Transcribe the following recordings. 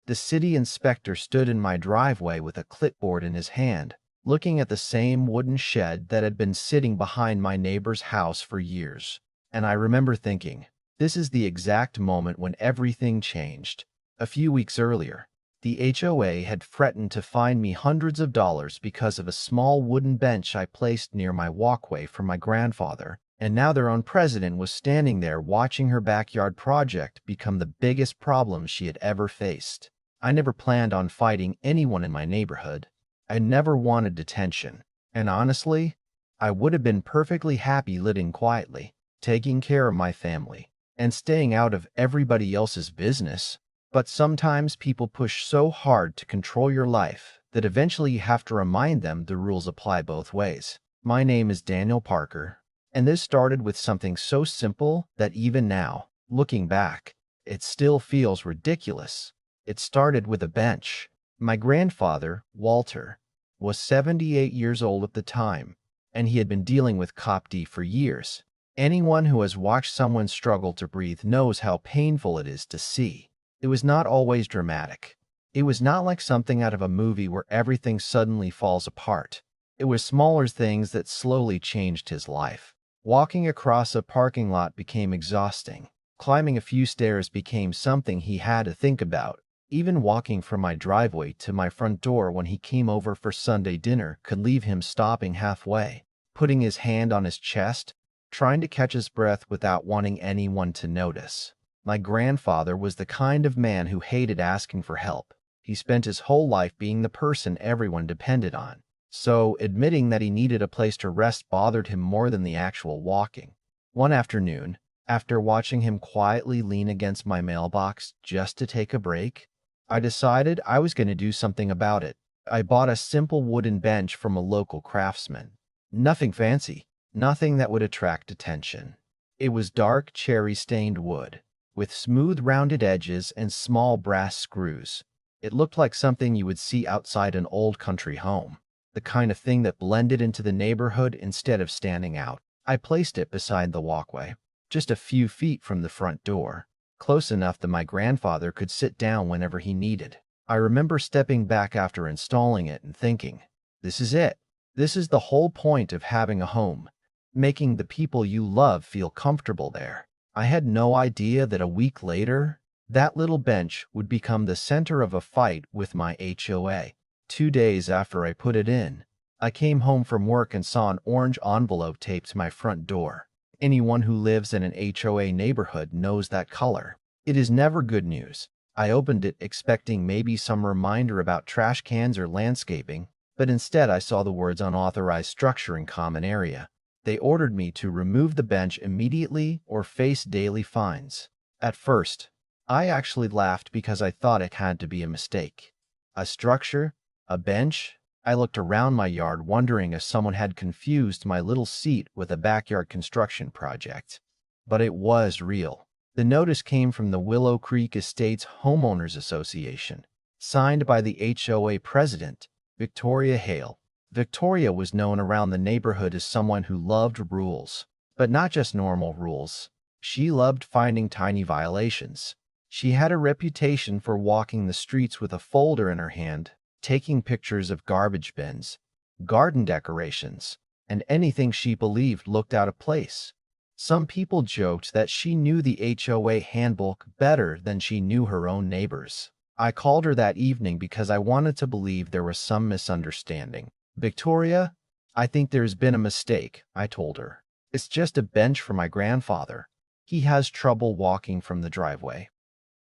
The city inspector stood in my driveway with a clipboard in his hand, looking at the same wooden shed that had been sitting behind my neighbor's house for years. And I remember thinking, this is the exact moment when everything changed. A few weeks earlier, the HOA had threatened to fine me hundreds of dollars because of a small wooden bench I placed near my walkway for my grandfather, and now their own president was standing there watching her backyard project become the biggest problem she had ever faced. I never planned on fighting anyone in my neighborhood. I never wanted detention. And honestly, I would have been perfectly happy living quietly, taking care of my family, and staying out of everybody else's business. But sometimes people push so hard to control your life that eventually you have to remind them the rules apply both ways. My name is Daniel Parker, and this started with something so simple that even now, looking back, it still feels ridiculous. It started with a bench. My grandfather, Walter, was 78 years old at the time, and he had been dealing with COPD for years. Anyone who has watched someone struggle to breathe knows how painful it is to see. It was not always dramatic. It was not like something out of a movie where everything suddenly falls apart. It was smaller things that slowly changed his life. Walking across a parking lot became exhausting. Climbing a few stairs became something he had to think about. Even walking from my driveway to my front door when he came over for Sunday dinner could leave him stopping halfway, putting his hand on his chest, trying to catch his breath without wanting anyone to notice. My grandfather was the kind of man who hated asking for help. He spent his whole life being the person everyone depended on. So admitting that he needed a place to rest bothered him more than the actual walking. One afternoon, after watching him quietly lean against my mailbox just to take a break, I decided I was going to do something about it. I bought a simple wooden bench from a local craftsman. Nothing fancy, nothing that would attract attention. It was dark cherry-stained wood, with smooth rounded edges and small brass screws. It looked like something you would see outside an old country home, the kind of thing that blended into the neighborhood instead of standing out. I placed it beside the walkway, just a few feet from the front door, close enough that my grandfather could sit down whenever he needed. I remember stepping back after installing it and thinking, this is it. This is the whole point of having a home, making the people you love feel comfortable there. I had no idea that a week later, that little bench would become the center of a fight with my HOA. 2 days after I put it in, I came home from work and saw an orange envelope taped to my front door. Anyone who lives in an HOA neighborhood knows that color. It is never good news. I opened it expecting maybe some reminder about trash cans or landscaping, but instead I saw the words unauthorized structure in common area. They ordered me to remove the bench immediately or face daily fines. At first, I actually laughed because I thought it had to be a mistake. A structure? A bench? I looked around my yard wondering if someone had confused my little seat with a backyard construction project. But it was real. The notice came from the Willow Creek Estates Homeowners Association, signed by the HOA president, Victoria Hale. Victoria was known around the neighborhood as someone who loved rules, but not just normal rules. She loved finding tiny violations. She had a reputation for walking the streets with a folder in her hand, taking pictures of garbage bins, garden decorations, and anything she believed looked out of place. Some people joked that she knew the HOA handbook better than she knew her own neighbors. I called her that evening because I wanted to believe there was some misunderstanding. Victoria, I think there's been a mistake, I told her. It's just a bench for my grandfather. He has trouble walking from the driveway.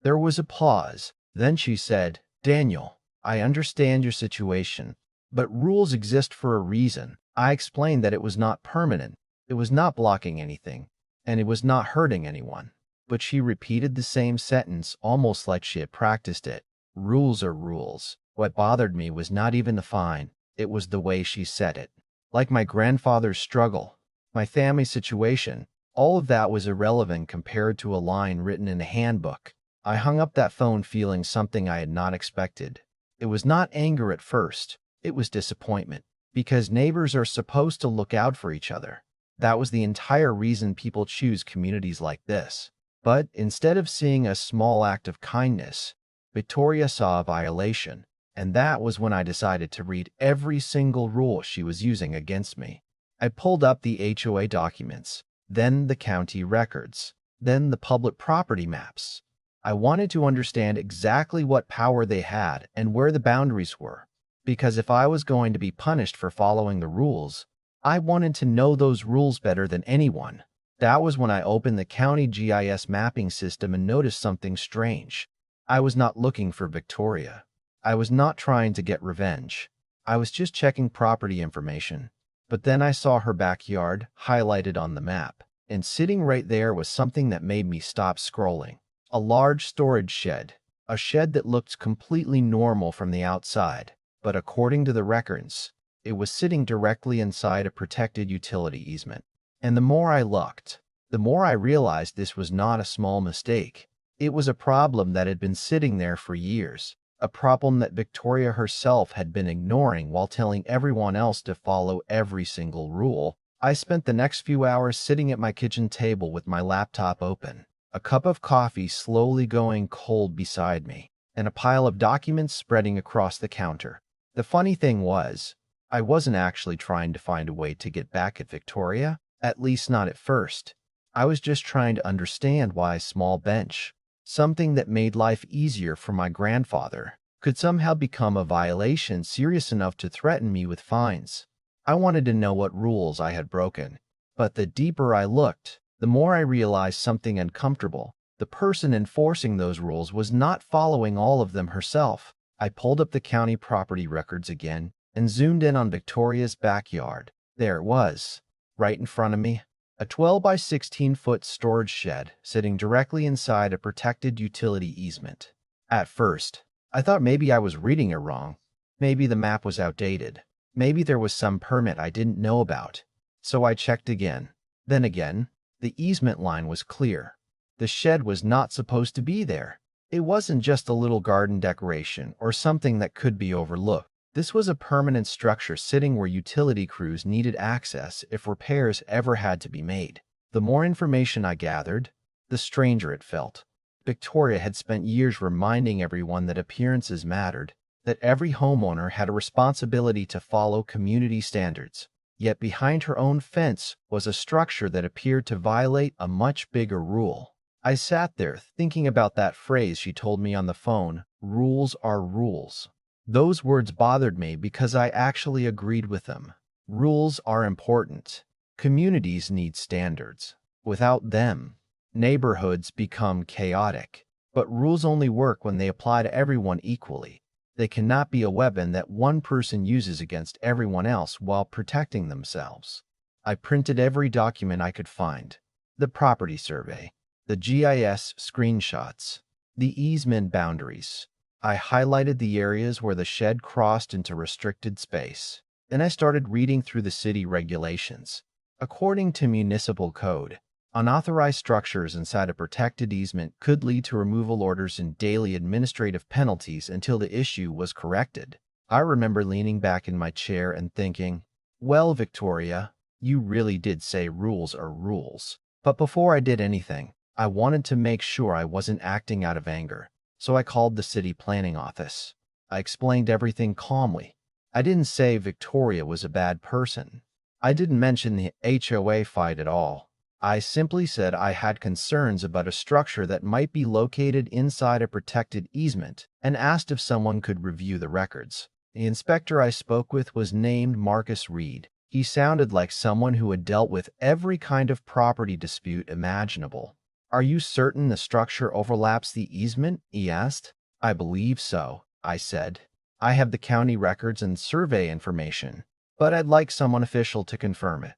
There was a pause. Then she said, Daniel, I understand your situation, but rules exist for a reason. I explained that it was not permanent, it was not blocking anything, and it was not hurting anyone. But she repeated the same sentence almost like she had practiced it. Rules are rules. What bothered me was not even the fine, it was the way she said it. Like my grandfather's struggle, my family situation, all of that was irrelevant compared to a line written in a handbook. I hung up that phone feeling something I had not expected. It was not anger at first, it was disappointment, because neighbors are supposed to look out for each other. That was the entire reason people choose communities like this. But instead of seeing a small act of kindness, Victoria saw a violation, and that was when I decided to read every single rule she was using against me. I pulled up the HOA documents, then the county records, then the public property maps. I wanted to understand exactly what power they had and where the boundaries were, because if I was going to be punished for following the rules, I wanted to know those rules better than anyone. That was when I opened the county GIS mapping system and noticed something strange. I was not looking for Victoria. I was not trying to get revenge. I was just checking property information. But then I saw her backyard highlighted on the map, and sitting right there was something that made me stop scrolling. A large storage shed. A shed that looked completely normal from the outside, but according to the records, it was sitting directly inside a protected utility easement. And the more I looked, the more I realized this was not a small mistake. It was a problem that had been sitting there for years, a problem that Victoria herself had been ignoring while telling everyone else to follow every single rule. I spent the next few hours sitting at my kitchen table with my laptop open, a cup of coffee slowly going cold beside me, and a pile of documents spreading across the counter. The funny thing was, I wasn't actually trying to find a way to get back at Victoria, at least not at first. I was just trying to understand why a small bench, something that made life easier for my grandfather, could somehow become a violation serious enough to threaten me with fines. I wanted to know what rules I had broken, but the deeper I looked, the more I realized something uncomfortable. The person enforcing those rules was not following all of them herself. I pulled up the county property records again and zoomed in on Victoria's backyard. There it was, right in front of me. A 12 by 16-foot storage shed sitting directly inside a protected utility easement. At first, I thought maybe I was reading it wrong. Maybe the map was outdated. Maybe there was some permit I didn't know about. So I checked again. Then again, the easement line was clear. The shed was not supposed to be there. It wasn't just a little garden decoration or something that could be overlooked. This was a permanent structure sitting where utility crews needed access if repairs ever had to be made. The more information I gathered, the stranger it felt. Victoria had spent years reminding everyone that appearances mattered, that every homeowner had a responsibility to follow community standards. Yet behind her own fence was a structure that appeared to violate a much bigger rule. I sat there thinking about that phrase she told me on the phone, "Rules are rules." Those words bothered me because I actually agreed with them. Rules are important. Communities need standards. Without them, neighborhoods become chaotic. But rules only work when they apply to everyone equally. They cannot be a weapon that one person uses against everyone else while protecting themselves. I printed every document I could find. The property survey, the GIS screenshots, the easement boundaries. I highlighted the areas where the shed crossed into restricted space. Then I started reading through the city regulations. According to municipal code, unauthorized structures inside a protected easement could lead to removal orders and daily administrative penalties until the issue was corrected. I remember leaning back in my chair and thinking, well, Victoria, you really did say rules are rules. But before I did anything, I wanted to make sure I wasn't acting out of anger. So I called the city planning office. I explained everything calmly. I didn't say Victoria was a bad person. I didn't mention the HOA fight at all. I simply said I had concerns about a structure that might be located inside a protected easement and asked if someone could review the records. The inspector I spoke with was named Marcus Reed. He sounded like someone who had dealt with every kind of property dispute imaginable. Are you certain the structure overlaps the easement? He asked. I believe so, I said. I have the county records and survey information, but I'd like someone official to confirm it.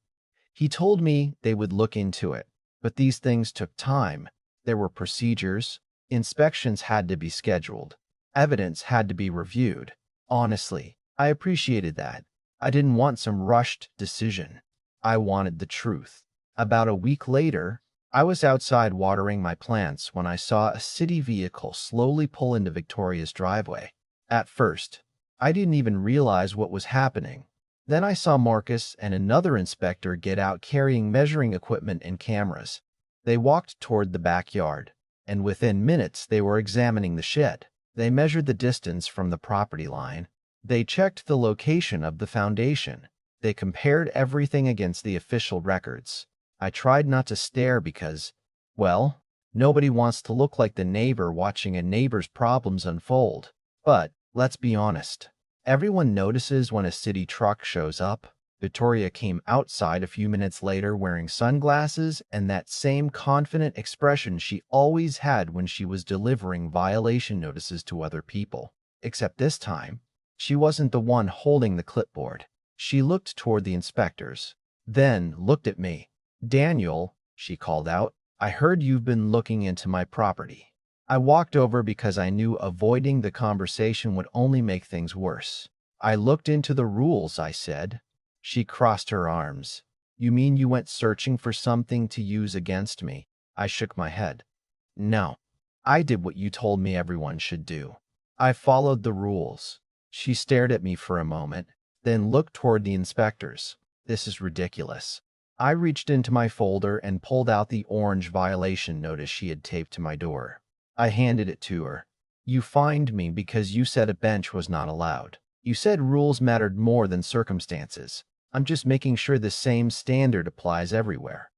He told me they would look into it, but these things took time. There were procedures, inspections had to be scheduled, evidence had to be reviewed. Honestly, I appreciated that. I didn't want some rushed decision. I wanted the truth. About a week later, I was outside watering my plants when I saw a city vehicle slowly pull into Victoria's driveway. At first, I didn't even realize what was happening. Then I saw Marcus and another inspector get out carrying measuring equipment and cameras. They walked toward the backyard, and within minutes they were examining the shed. They measured the distance from the property line. They checked the location of the foundation. They compared everything against the official records. I tried not to stare because, well, nobody wants to look like the neighbor watching a neighbor's problems unfold. But, let's be honest, everyone notices when a city truck shows up. Victoria came outside a few minutes later wearing sunglasses and that same confident expression she always had when she was delivering violation notices to other people. Except this time, she wasn't the one holding the clipboard. She looked toward the inspectors, then looked at me. "Daniel," she called out, "I heard you've been looking into my property." I walked over because I knew avoiding the conversation would only make things worse. "I looked into the rules," I said. She crossed her arms. "You mean you went searching for something to use against me?" I shook my head. "No. I did what you told me everyone should do. I followed the rules." She stared at me for a moment, then looked toward the inspectors. "This is ridiculous." I reached into my folder and pulled out the orange violation notice she had taped to my door. I handed it to her. "You fined me because you said a bench was not allowed. You said rules mattered more than circumstances. I'm just making sure the same standard applies everywhere."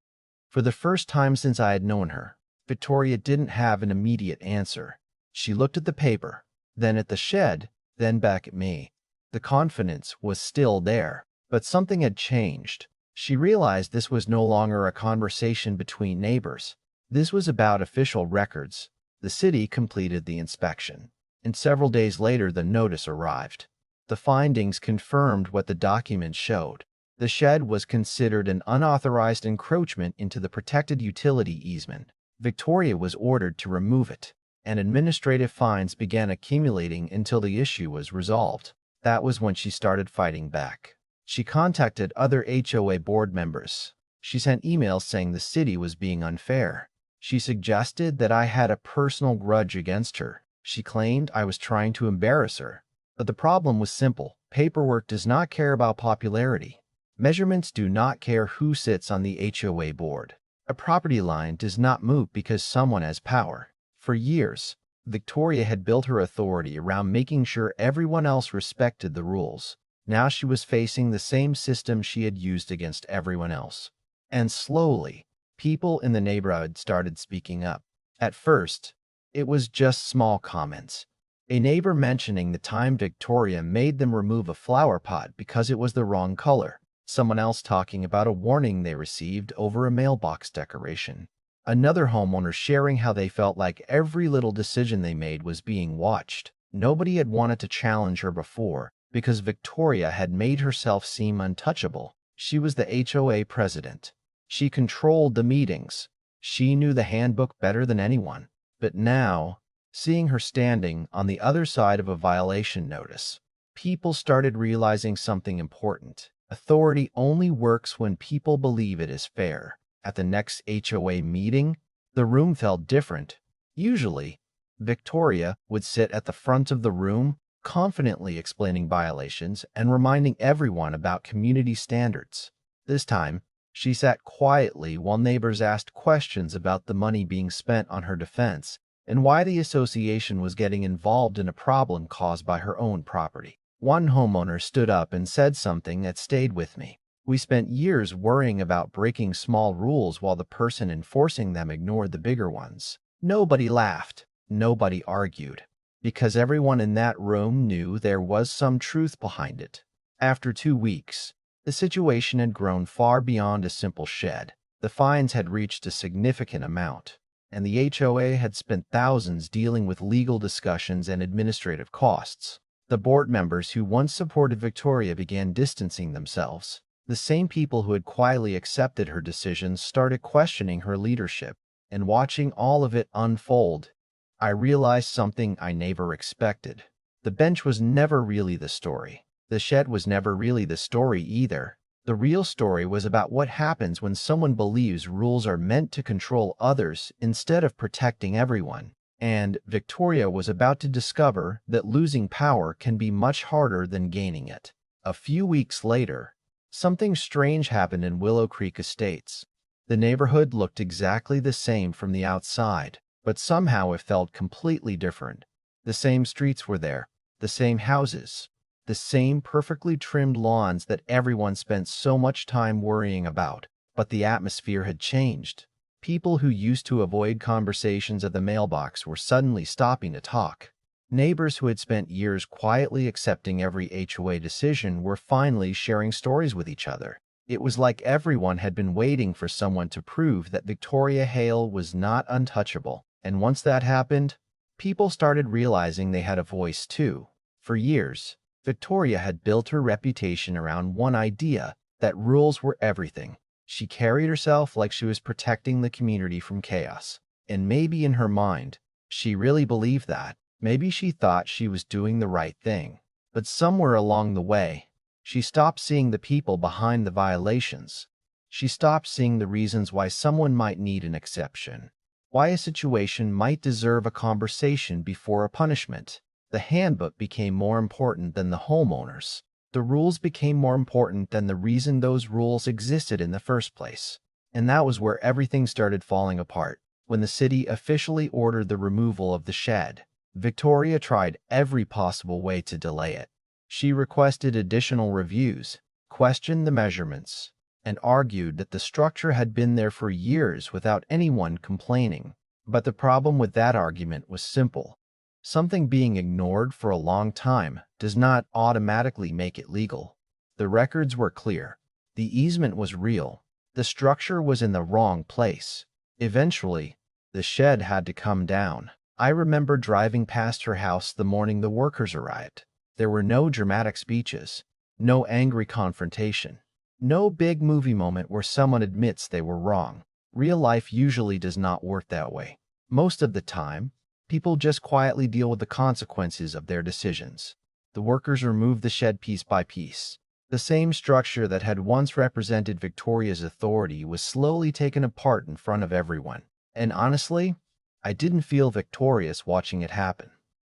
For the first time since I had known her, Victoria didn't have an immediate answer. She looked at the paper, then at the shed, then back at me. The confidence was still there, but something had changed. She realized this was no longer a conversation between neighbors. This was about official records. The city completed the inspection, and several days later the notice arrived. The findings confirmed what the document showed. The shed was considered an unauthorized encroachment into the protected utility easement. Victoria was ordered to remove it, and administrative fines began accumulating until the issue was resolved. That was when she started fighting back. She contacted other HOA board members. She sent emails saying the city was being unfair. She suggested that I had a personal grudge against her. She claimed I was trying to embarrass her. But the problem was simple. Paperwork does not care about popularity. Measurements do not care who sits on the HOA board. A property line does not move because someone has power. For years, Victoria had built her authority around making sure everyone else respected the rules. Now she was facing the same system she had used against everyone else. And slowly, people in the neighborhood started speaking up. At first, it was just small comments. A neighbor mentioning the time Victoria made them remove a flower pot because it was the wrong color. Someone else talking about a warning they received over a mailbox decoration. Another homeowner sharing how they felt like every little decision they made was being watched. Nobody had wanted to challenge her before because Victoria had made herself seem untouchable. She was the HOA president. She controlled the meetings. She knew the handbook better than anyone. But now, seeing her standing on the other side of a violation notice, people started realizing something important. Authority only works when people believe it is fair. At the next HOA meeting, the room felt different. Usually, Victoria would sit at the front of the room, confidently explaining violations and reminding everyone about community standards. This time, she sat quietly while neighbors asked questions about the money being spent on her defense and why the association was getting involved in a problem caused by her own property. One homeowner stood up and said something that stayed with me. "We spent years worrying about breaking small rules while the person enforcing them ignored the bigger ones." Nobody laughed. Nobody argued. Because everyone in that room knew there was some truth behind it. After 2 weeks, the situation had grown far beyond a simple shed. The fines had reached a significant amount, and the HOA had spent thousands dealing with legal discussions and administrative costs. The board members who once supported Victoria began distancing themselves. The same people who had quietly accepted her decisions started questioning her leadership. And watching all of it unfold, I realized something I never expected. The bench was never really the story. The shed was never really the story either. The real story was about what happens when someone believes rules are meant to control others instead of protecting everyone. And Victoria was about to discover that losing power can be much harder than gaining it. A few weeks later, something strange happened in Willow Creek Estates. The neighborhood looked exactly the same from the outside, but somehow it felt completely different. The same streets were there, the same houses, the same perfectly trimmed lawns that everyone spent so much time worrying about. But the atmosphere had changed. People who used to avoid conversations at the mailbox were suddenly stopping to talk. Neighbors who had spent years quietly accepting every HOA decision were finally sharing stories with each other. It was like everyone had been waiting for someone to prove that Victoria Hale was not untouchable. And once that happened, people started realizing they had a voice too. For years, Victoria had built her reputation around one idea, that rules were everything. She carried herself like she was protecting the community from chaos. And maybe in her mind, she really believed that. Maybe she thought she was doing the right thing. But somewhere along the way, she stopped seeing the people behind the violations. She stopped seeing the reasons why someone might need an exception, why a situation might deserve a conversation before a punishment. The handbook became more important than the homeowners. The rules became more important than the reason those rules existed in the first place. And that was where everything started falling apart. When the city officially ordered the removal of the shed, Victoria tried every possible way to delay it. She requested additional reviews, questioned the measurements, and argued that the structure had been there for years without anyone complaining. But the problem with that argument was simple. Something being ignored for a long time does not automatically make it legal. The records were clear. The easement was real. The structure was in the wrong place. Eventually, the shed had to come down. I remember driving past her house the morning the workers arrived. There were no dramatic speeches, no angry confrontation, no big movie moment where someone admits they were wrong. Real life usually does not work that way. Most of the time, people just quietly deal with the consequences of their decisions. The workers removed the shed piece by piece. The same structure that had once represented Victoria's authority was slowly taken apart in front of everyone. And honestly, I didn't feel victorious watching it happen.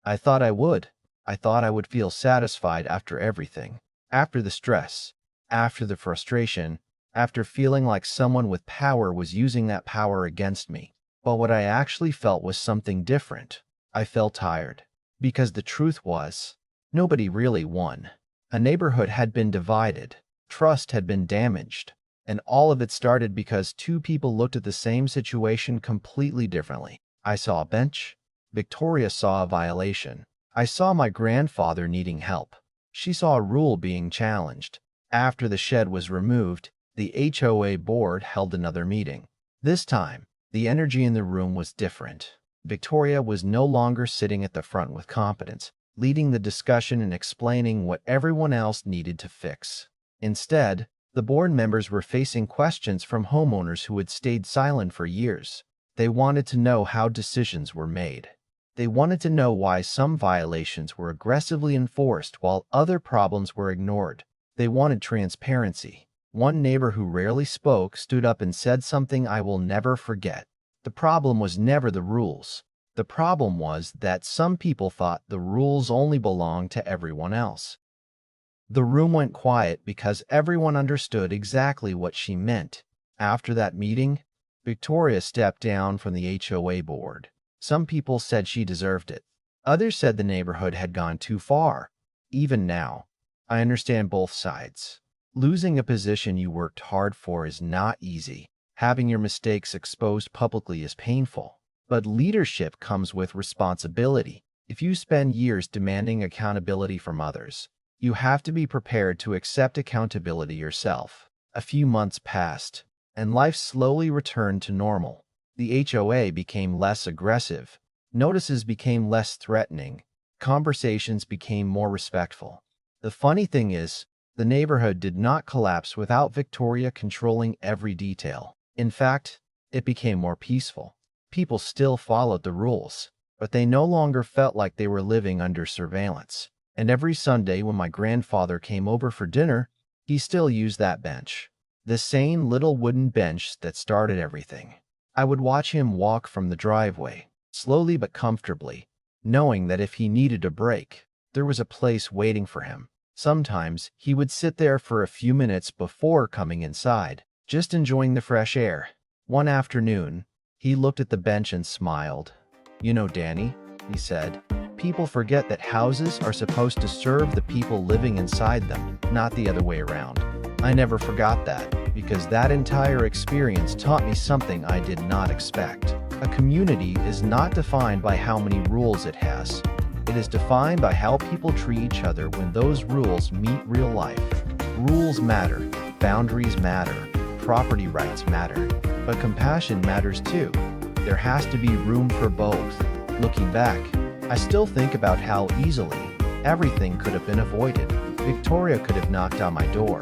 I thought I would. I thought I would feel satisfied after everything. After the stress, after the frustration, after feeling like someone with power was using that power against me. But what I actually felt was something different. I felt tired. Because the truth was, nobody really won. A neighborhood had been divided. Trust had been damaged. And all of it started because two people looked at the same situation completely differently. I saw a bench. Victoria saw a violation. I saw my grandfather needing help. She saw a rule being challenged. After the shed was removed, the HOA board held another meeting. This time, the energy in the room was different. Victoria was no longer sitting at the front with competence, leading the discussion and explaining what everyone else needed to fix. Instead, the board members were facing questions from homeowners who had stayed silent for years. They wanted to know how decisions were made. They wanted to know why some violations were aggressively enforced while other problems were ignored. They wanted transparency. One neighbor who rarely spoke stood up and said something I will never forget. The problem was never the rules. The problem was that some people thought the rules only belonged to everyone else. The room went quiet because everyone understood exactly what she meant. After that meeting, Victoria stepped down from the HOA board. Some people said she deserved it. Others said the neighborhood had gone too far. Even now, I understand both sides. Losing a position you worked hard for is not easy. Having your mistakes exposed publicly is painful. But leadership comes with responsibility. If you spend years demanding accountability from others, you have to be prepared to accept accountability yourself. A few months passed, and life slowly returned to normal. The HOA became less aggressive. Notices became less threatening. Conversations became more respectful. The funny thing is, the neighborhood did not collapse without Victoria controlling every detail. In fact, it became more peaceful. People still followed the rules, but they no longer felt like they were living under surveillance. And every Sunday when my grandfather came over for dinner, he still used that bench. The same little wooden bench that started everything. I would watch him walk from the driveway, slowly but comfortably, knowing that if he needed a break, there was a place waiting for him. Sometimes he would sit there for a few minutes before coming inside, just enjoying the fresh air. One afternoon, he looked at the bench and smiled. "You know, Danny," he said, People forget that houses are supposed to serve the people living inside them, not the other way around. I never forgot that, because that entire experience taught me something I did not expect. A community is not defined by how many rules it has. It is defined by how people treat each other when those rules meet real life. Rules matter, boundaries matter, property rights matter, but compassion matters too. There has to be room for both. Looking back, I still think about how easily everything could have been avoided. Victoria could have knocked on my door.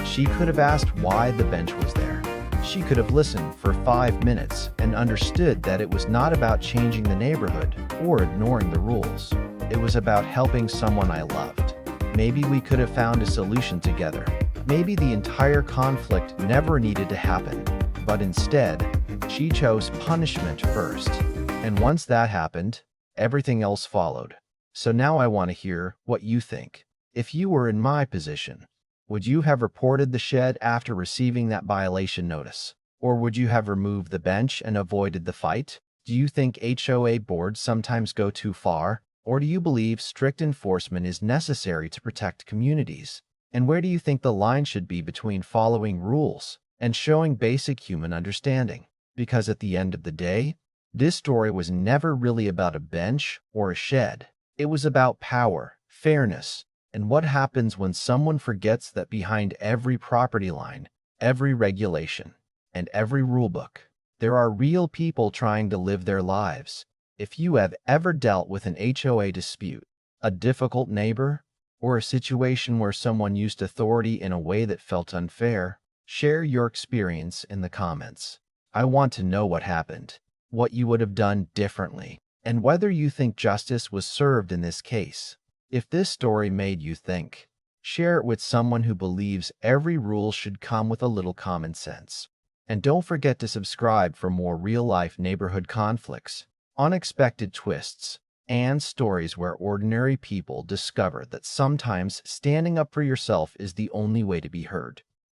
She could have asked why the bench was there. She could have listened for 5 minutes and understood that it was not about changing the neighborhood or ignoring the rules. It was about helping someone I loved. Maybe we could have found a solution together. Maybe the entire conflict never needed to happen. But instead, she chose punishment first. And once that happened, everything else followed. So now I want to hear what you think. If you were in my position, would you have reported the shed after receiving that violation notice? Or would you have removed the bench and avoided the fight? Do you think HOA boards sometimes go too far? Or do you believe strict enforcement is necessary to protect communities? And where do you think the line should be between following rules and showing basic human understanding? Because at the end of the day, this story was never really about a bench or a shed. It was about power, fairness, and what happens when someone forgets that behind every property line, every regulation, and every rulebook, there are real people trying to live their lives. If you have ever dealt with an HOA dispute, a difficult neighbor, or a situation where someone used authority in a way that felt unfair, share your experience in the comments. I want to know what happened, what you would have done differently, and whether you think justice was served in this case. If this story made you think, share it with someone who believes every rule should come with a little common sense. And don't forget to subscribe for more real-life neighborhood conflicts, unexpected twists, and stories where ordinary people discover that sometimes standing up for yourself is the only way to be heard.